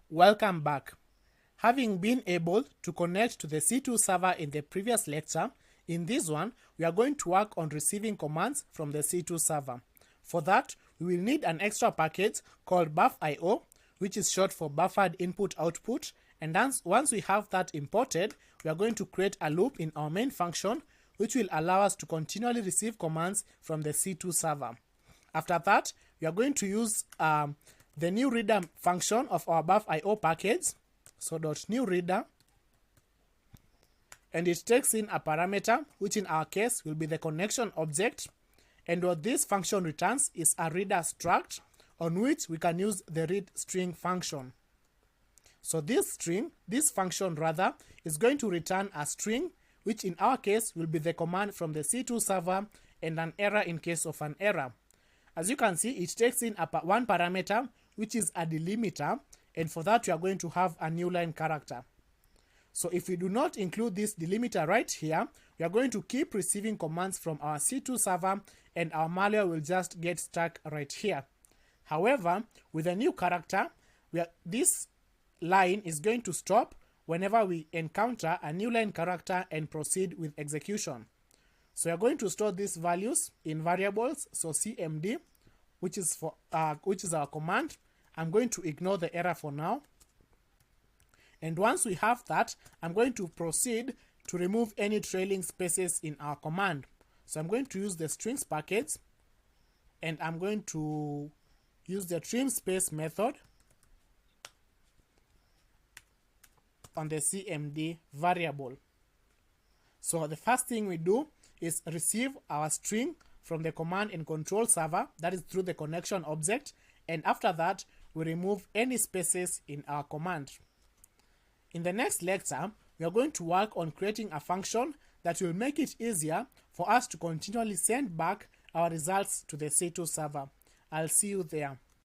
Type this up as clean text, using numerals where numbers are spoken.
Welcome back. Having been able to connect to the C2 server in the previous lecture, in this one, we are going to work on receiving commands from the C2 server. For that, we will need an extra package called buff.io, which is short for buffered input output. And once we have that imported, we are going to create a loop in our main function, which will allow us to continually receive commands from the C2 server. After that, we are going to use the new reader function of our buff.io package. So .new reader, and it takes in a parameter, which in our case will be the connection object. And what this function returns is a reader struct on which we can use the read string function. So this function rather, is going to return a string, which in our case will be the command from the C2 server, and an error in case of an error. As you can see, it takes in one parameter, which is a delimiter, and for that we are going to have a new line character. So if we do not include this delimiter right here, we are going to keep receiving commands from our C2 server, and our malware will just get stuck right here. However, with a new character, this line is going to stop whenever we encounter a new line character and proceed with execution. So we are going to store these values in variables. So cmd, which is our command. I'm going to ignore the error for now. And once we have that, I'm going to proceed to remove any trailing spaces in our command. So I'm going to use the strings package, and I'm going to use the trim space method on the cmd variable. So the first thing we do is receive our string from the command and control server, that is through the connection object, and after that we remove any spaces in our command. In the next lecture, we are going to work on creating a function that will make it easier for us to continually send back our results to the C2 server. I'll see you there.